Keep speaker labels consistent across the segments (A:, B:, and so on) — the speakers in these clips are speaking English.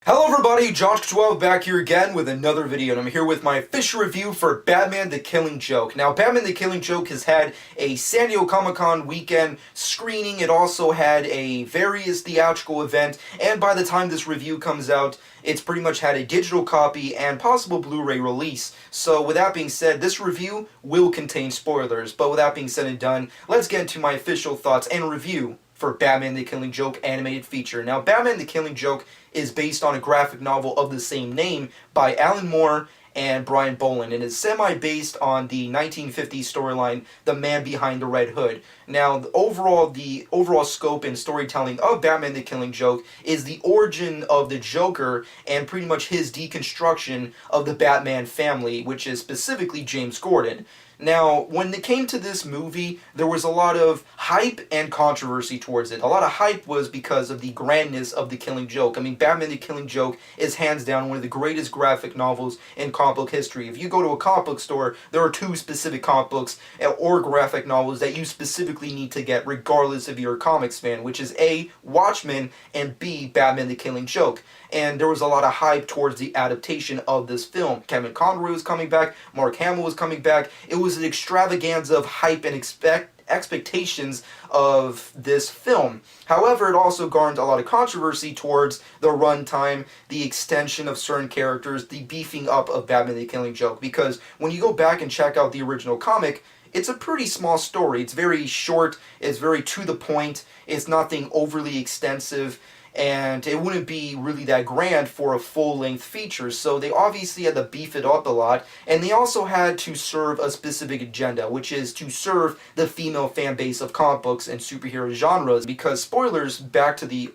A: Hello everybody, Josh12 back here again with another video, and I'm here with my official review for Batman the Killing Joke. Now, Batman the Killing Joke has had a San Diego Comic-Con weekend screening. It also had a various theatrical event, and by the time this review comes out, it's pretty much had a digital copy and possible Blu-ray release. So with that being said, this review will contain spoilers, but with that being said and done, let's get into my official thoughts and review for Batman the Killing Joke animated feature. Now, Batman the Killing Joke is based on a graphic novel of the same name by Alan Moore and Brian Boland, and is semi-based on the 1950s storyline, The Man Behind the Red Hood. Now, the overall scope and storytelling of Batman the Killing Joke is the origin of the Joker and pretty much his deconstruction of the Batman family, which is specifically James Gordon. Now, when it came to this movie, there was a lot of hype and controversy towards it. A lot of hype was because of the grandness of The Killing Joke. I mean, Batman the Killing Joke is hands down one of the greatest graphic novels in comic book history. If you go to a comic book store, there are two specific comic books or graphic novels that you specifically need to get regardless if you're a comics fan, which is A, Watchmen, and B, Batman the Killing Joke. And there was a lot of hype towards the adaptation of this film. Kevin Conroy was coming back, Mark Hamill was coming back. It was an extravaganza of hype and expectations of this film. However, it also garnered a lot of controversy towards the runtime, the extension of certain characters, the beefing up of Batman the Killing Joke. Because when you go back and check out the original comic, it's a pretty small story. It's very short, it's very to the point, it's nothing overly extensive, and it wouldn't be really that grand for a full-length feature, so they obviously had to beef it up a lot, and they also had to serve a specific agenda, which is to serve the female fan base of comic books and superhero genres, because, spoilers, back to the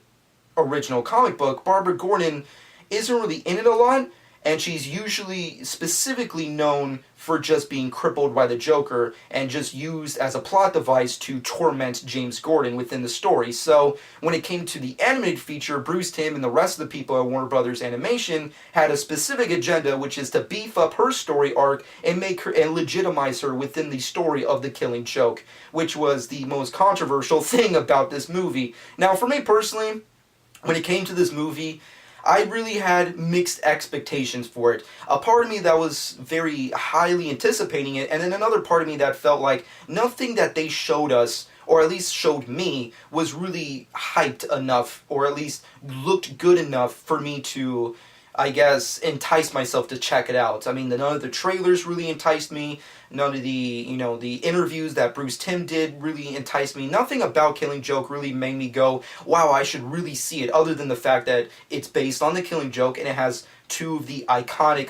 A: original comic book, Barbara Gordon isn't really in it a lot, and she's usually specifically known for just being crippled by the Joker and just used as a plot device to torment James Gordon within the story. So when it came to the animated feature, Bruce Timm and the rest of the people at Warner Brothers Animation had a specific agenda, which is to beef up her story arc and make her and legitimize her within the story of The Killing Joke, which was the most controversial thing about this movie. Now, for me personally, when it came to this movie, I really had mixed expectations for it. A part of me that was very highly anticipating it, and then another part of me that felt like nothing that they showed us, or at least showed me, was really hyped enough, or at least looked good enough for me to, I guess, entice myself to check it out. I mean, none of the trailers really enticed me. None of the, the interviews that Bruce Timm did really enticed me. Nothing about Killing Joke really made me go, wow, I should really see it, other than the fact that it's based on The Killing Joke and it has two of the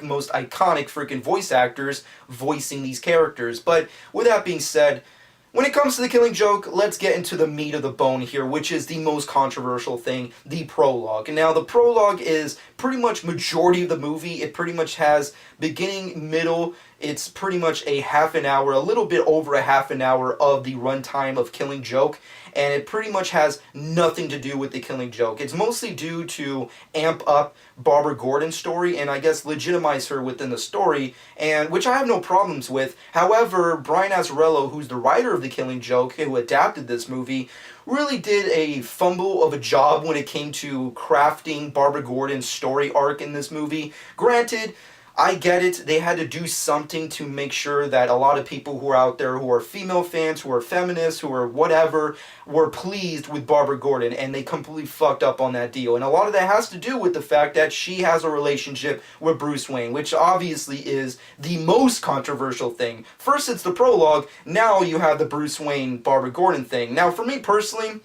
A: most iconic freaking voice actors voicing these characters. But with that being said, when it comes to The Killing Joke, let's get into the meat of the bone here, which is the most controversial thing, the prologue. Now, the prologue is pretty much majority of the movie. It pretty much has beginning, middle. It's pretty much a half an hour, a little bit over a half an hour of the runtime of Killing Joke, and it pretty much has nothing to do with The Killing Joke. It's mostly due to amp up Barbara Gordon's story and I guess legitimize her within the story, and which I have no problems with. However, Brian Azzarello, who's the writer of The Killing Joke, who adapted this movie, really did a fumble of a job when it came to crafting Barbara Gordon's story arc in this movie. Granted, I get it, they had to do something to make sure that a lot of people who are out there who are female fans, who are feminists, who are whatever, were pleased with Barbara Gordon, and they completely fucked up on that deal. And a lot of that has to do with the fact that she has a relationship with Bruce Wayne, which obviously is the most controversial thing. First it's the prologue, now you have the Bruce Wayne, Barbara Gordon thing. Now for me personally,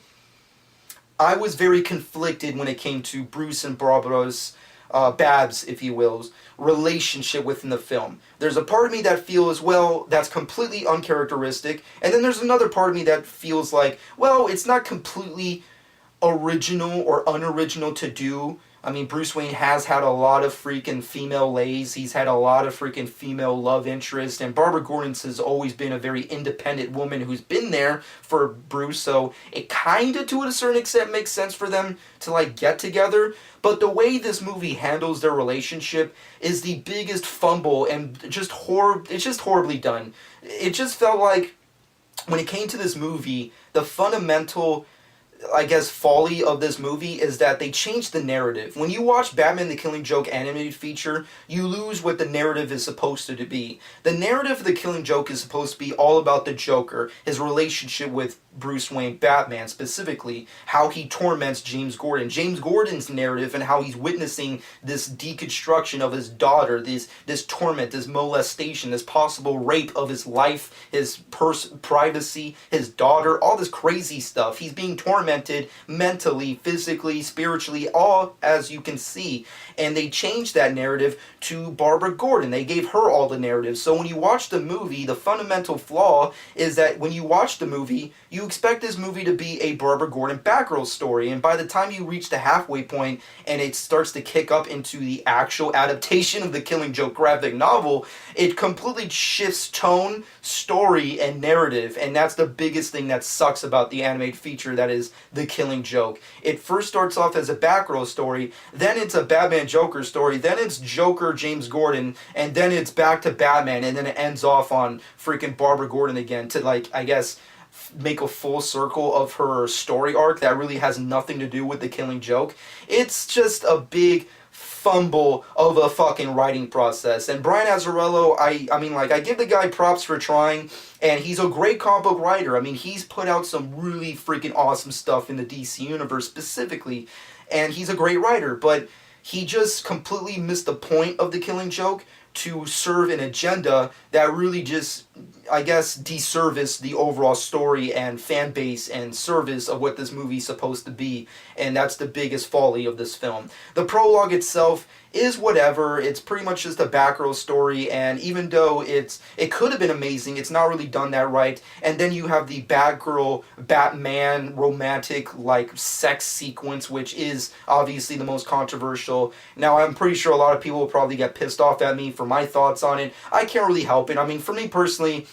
A: I was very conflicted when it came to Bruce and Barbara's Babs, if you will, relationship within the film. There's a part of me that feels, well, that's completely uncharacteristic, and then there's another part of me that feels like, well, it's not completely original or unoriginal to do. I mean, Bruce Wayne has had a lot of freaking female lays, he's had a lot of freaking female love interest, and Barbara Gordon has always been a very independent woman who's been there for Bruce, so it kinda, to a certain extent, makes sense for them to, like, get together. But the way this movie handles their relationship is the biggest fumble, and it's just horribly done. It just felt like, when it came to this movie, the fundamental I guess, folly of this movie is that they changed the narrative. When you watch Batman the Killing Joke animated feature, you lose what the narrative is supposed to be. The narrative of the Killing Joke is supposed to be all about the Joker, his relationship with Bruce Wayne, Batman specifically, how he torments James Gordon. James Gordon's narrative and how he's witnessing this deconstruction of his daughter, this torment, this molestation, this possible rape of his life, his privacy, his daughter, all this crazy stuff. He's being tormented mentally, physically, spiritually, all as you can see. And they changed that narrative to Barbara Gordon. They gave her all the narrative. So when you watch the movie, the fundamental flaw is that when you watch the movie, you expect this movie to be a Barbara Gordon Batgirl story, and by the time you reach the halfway point and it starts to kick up into the actual adaptation of the Killing Joke graphic novel, it completely shifts tone, story, and narrative, and that's the biggest thing that sucks about the animated feature that is the Killing Joke. It first starts off as a Batgirl story, then it's a Batman Joker story, then it's Joker James Gordon, and then it's back to Batman, and then it ends off on freaking Barbara Gordon again to, like, I guess, make a full circle of her story arc that really has nothing to do with the Killing Joke. It's just a big fumble of a fucking writing process. And Brian Azzarello, I mean, like, I give the guy props for trying, and he's a great comic book writer. I mean, he's put out some really freaking awesome stuff in the DC universe specifically, and he's a great writer, but he just completely missed the point of the Killing Joke to serve an agenda that really just, I guess, deservice the overall story and fan base and service of what this movie's supposed to be, and that's the biggest folly of this film. The prologue itself is whatever. It's pretty much just a Batgirl story, and even though it could have been amazing, it's not really done that right. And then you have the Batgirl Batman romantic like sex sequence, which is obviously the most controversial. Now, I'm pretty sure a lot of people will probably get pissed off at me for my thoughts on it. I can't really help it. I mean, for me personally,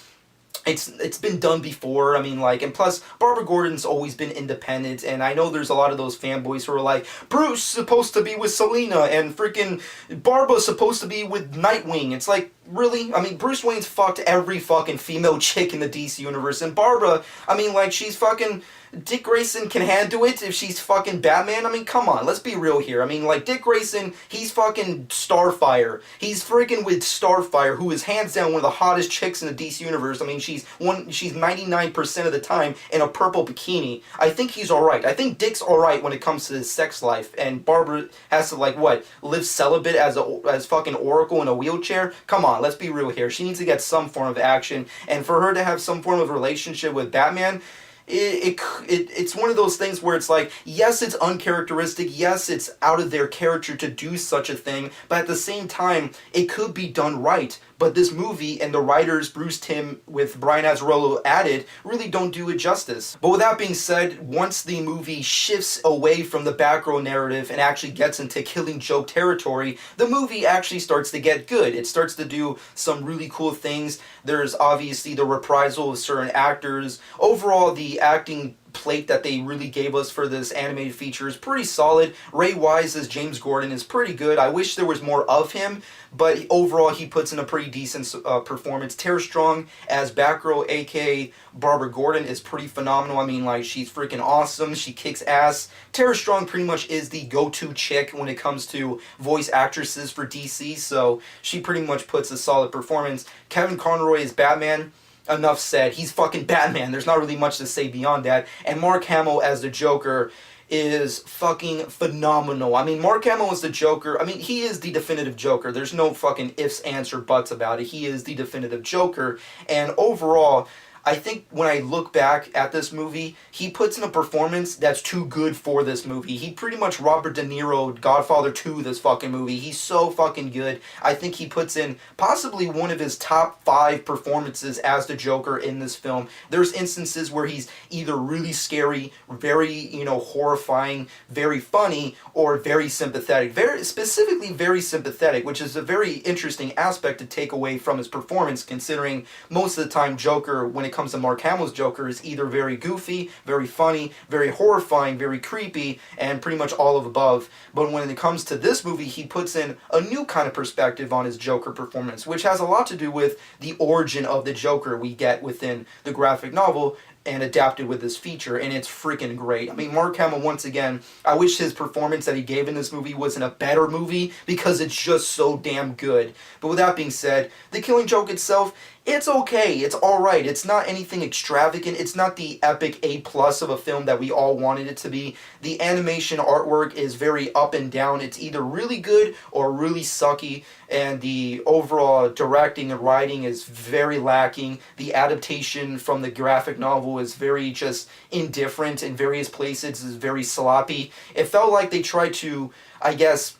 A: it's been done before. I mean, like, and plus, Barbara Gordon's always been independent, and I know there's a lot of those fanboys who are like, Bruce supposed to be with Selina, and freaking Barbara's supposed to be with Nightwing. It's like, really? I mean, Bruce Wayne's fucked every fucking female chick in the DC universe, and Barbara, I mean, like, she's fucking... Dick Grayson can handle it if she's fucking Batman. I mean, come on, let's be real here. I mean, like, Dick Grayson, he's fucking Starfire. He's freaking with Starfire, who is hands down one of the hottest chicks in the DC universe. I mean, she's 99% of the time in a purple bikini. I think he's alright. I think Dick's alright when it comes to his sex life, and Barbara has to, like, what, live celibate as fucking Oracle in a wheelchair? Come on, let's be real here. She needs to get some form of action, and for her to have some form of relationship with Batman, it's one of those things where it's like, yes, it's uncharacteristic, yes, it's out of their character to do such a thing, but at the same time, it could be done right. But this movie and the writers Bruce Timm with Brian Azzarello added really don't do it justice. But with that being said, once the movie shifts away from the Batgirl narrative and actually gets into Killing Joke territory, the movie actually starts to get good. It starts to do some really cool things. There's obviously the reprisal of certain actors. Overall, the acting plate that they really gave us for this animated feature is pretty solid. Ray Wise as James Gordon is pretty good. I wish there was more of him, but overall he puts in a pretty decent performance. Tara Strong as Batgirl, aka Barbara Gordon, is pretty phenomenal. I mean, like, she's freaking awesome. She kicks ass. Tara Strong pretty much is the go-to chick when it comes to voice actresses for DC, so she pretty much puts a solid performance. Kevin Conroy as Batman, enough said. He's fucking Batman. There's not really much to say beyond that. And Mark Hamill as the Joker is fucking phenomenal. I mean, Mark Hamill is the Joker. I mean, he is the definitive Joker. There's no fucking ifs, ands, or buts about it. He is the definitive Joker. And overall, I think when I look back at this movie, he puts in a performance that's too good for this movie. He pretty much Robert De Niro, Godfather 2 this fucking movie. He's so fucking good. I think he puts in possibly one of his top 5 performances as the Joker in this film. There's instances where he's either really scary, very, horrifying, very funny, or very sympathetic. Specifically very sympathetic, which is a very interesting aspect to take away from his performance, considering most of the time Joker, when it comes to Mark Hamill's Joker, is either very goofy, very funny, very horrifying, very creepy, and pretty much all of above. But when it comes to this movie, he puts in a new kind of perspective on his Joker performance, which has a lot to do with the origin of the Joker we get within the graphic novel, and adapted with this feature, and it's freaking great. I mean, Mark Hamill, once again, I wish his performance that he gave in this movie was in a better movie because it's just so damn good. But with that being said, The Killing Joke itself, it's okay. It's alright. It's not anything extravagant. It's not the epic A+ of a film that we all wanted it to be. The animation artwork is very up and down. It's either really good or really sucky, and the overall directing and writing is very lacking. The adaptation from the graphic novel is very just indifferent in various places. It's very sloppy. It felt like they tried to, I guess,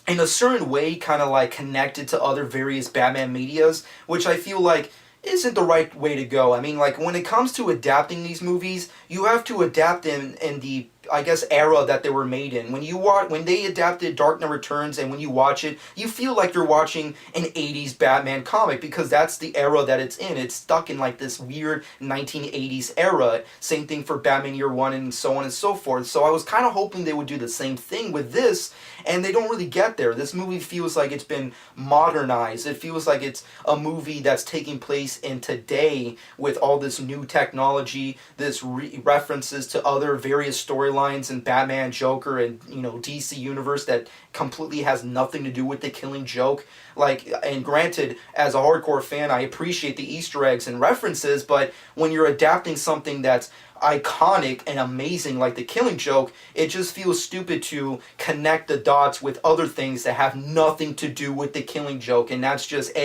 A: in a certain way, kind of like connected to other various Batman medias, which I feel like isn't the right way to go. I mean, like, when it comes to adapting these movies, you have to adapt them in the, I guess, era that they were made in. When they adapted Dark Knight Returns, and when you watch it, you feel like you're watching an 80s Batman comic, because that's the era that it's in. It's stuck in like this weird 1980s era. Same thing for Batman Year One, and so on and so forth. So I was kind of hoping they would do the same thing with this, and they don't really get there. This movie feels like it's been modernized. It feels like it's a movie that's taking place in today with all this new technology, this references to other various storylines in Batman, Joker, and, you know, DC Universe that completely has nothing to do with The Killing Joke. Like, and granted, as a hardcore fan, I appreciate the Easter eggs and references, but when you're adapting something that's iconic and amazing like The Killing Joke, it just feels stupid to connect the dots with other things that have nothing to do with The Killing Joke, and that's just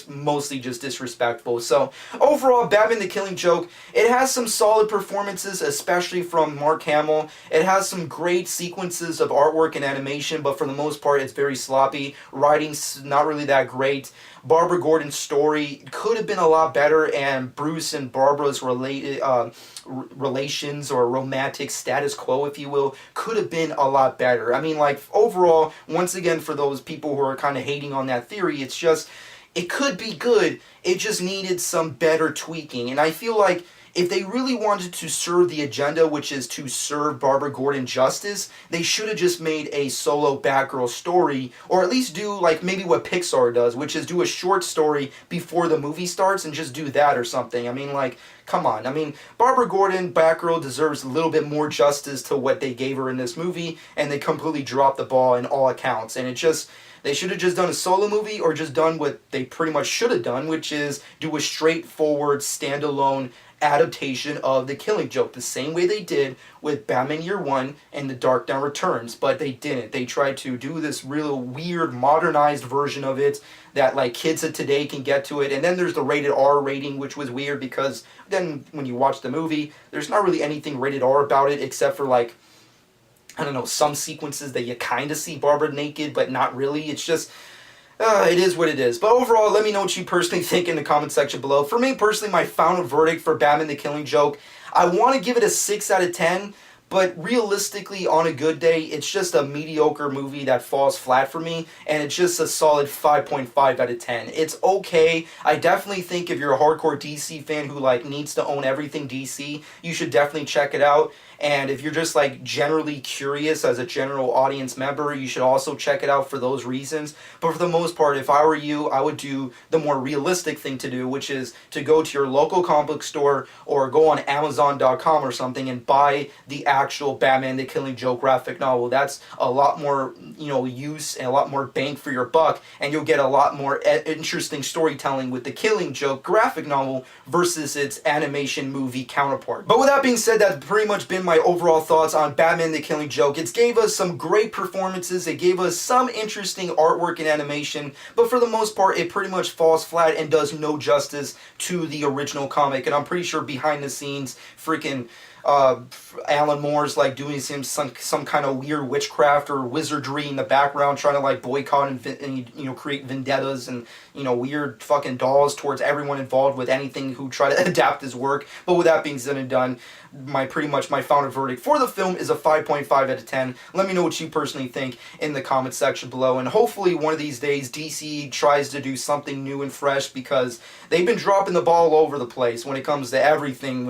A: mostly just disrespectful. So overall, Batman The Killing Joke, it has some solid performances, especially from Mark Hamill. It has some great sequences of artwork and animation, but for the most part, it's very sloppy. Writing's not really that great. Barbara Gordon's story could have been a lot better, and Bruce and Barbara's relations, or romantic status quo, if you will, could have been a lot better. I mean, like, overall, once again, for those people who are kind of hating on that theory, it's just, it could be good, it just needed some better tweaking. And I feel like if they really wanted to serve the agenda, which is to serve Barbara Gordon justice, they should have just made a solo Batgirl story, or at least do like maybe what Pixar does, which is do a short story before the movie starts and just do that or something. I mean, like, come on. I mean, Barbara Gordon, Batgirl, deserves a little bit more justice to what they gave her in this movie, and they completely dropped the ball in all accounts. And it just, they should have just done a solo movie, or just done what they pretty much should have done, which is do a straightforward, standalone adaptation of The Killing Joke, the same way they did with Batman Year One and The Dark Knight Returns. But they didn't. They tried to do this real weird, modernized version of it that, like, kids of today can get to it. And then there's the rated R rating, which was weird, because then when you watch the movie, there's not really anything rated R about it, except for, like, I don't know, some sequences that you kind of see Barbara naked, but not really. It's just, it is what it is. But overall, let me know what you personally think in the comment section below. For me personally, my final verdict for Batman The Killing Joke, I want to give it a 6 out of 10, but realistically, on a good day, it's just a mediocre movie that falls flat for me, and it's just a solid 5.5 out of 10. It's okay. I definitely think if you're a hardcore DC fan who, like, needs to own everything DC, you should definitely check it out. And if you're just, like, generally curious as a general audience member, you should also check it out for those reasons. But for the most part, if I were you, I would do the more realistic thing to do, which is to go to your local comic book store or go on Amazon.com or something and buy the actual Batman The Killing Joke graphic novel. That's a lot more, you know, use and a lot more bang for your buck, and you'll get a lot more interesting storytelling with The Killing Joke graphic novel versus its animation movie counterpart. But with that being said, that's pretty much been my overall thoughts on Batman The Killing Joke. It gave us some great performances, it gave us some interesting artwork and animation, but for the most part, it pretty much falls flat and does no justice to the original comic. And I'm pretty sure behind the scenes, freaking Alan Moore's like doing some kind of weird witchcraft or wizardry in the background, trying to like boycott and you know, create vendettas and, you know, weird fucking dolls towards everyone involved with anything who try to adapt his work. But with that being said and done, my final verdict for the film is a 5.5 out of 10. Let me know what you personally think in the comment section below, and hopefully one of these days DC tries to do something new and fresh, because they've been dropping the ball all over the place when it comes to everything.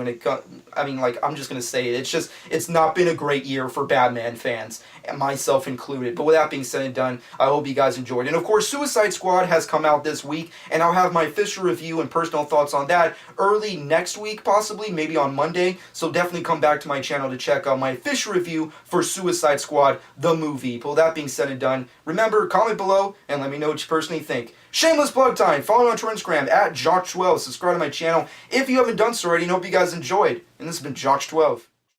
A: I mean, like, I'm just just going to say it. It's not been a great year for Batman fans, and myself included. But with that being said and done, I hope you guys enjoyed. And of course, Suicide Squad has come out this week, and I'll have my official review and personal thoughts on that early next week, possibly, maybe on Monday. So definitely come back to my channel to check out my official review for Suicide Squad, the movie. But with that being said and done, remember, comment below and let me know what you personally think. Shameless plug time. Follow me on Twitter and Instagram at Jock12. Subscribe to my channel if you haven't done so already, and hope you guys enjoyed. And this has been Jock12.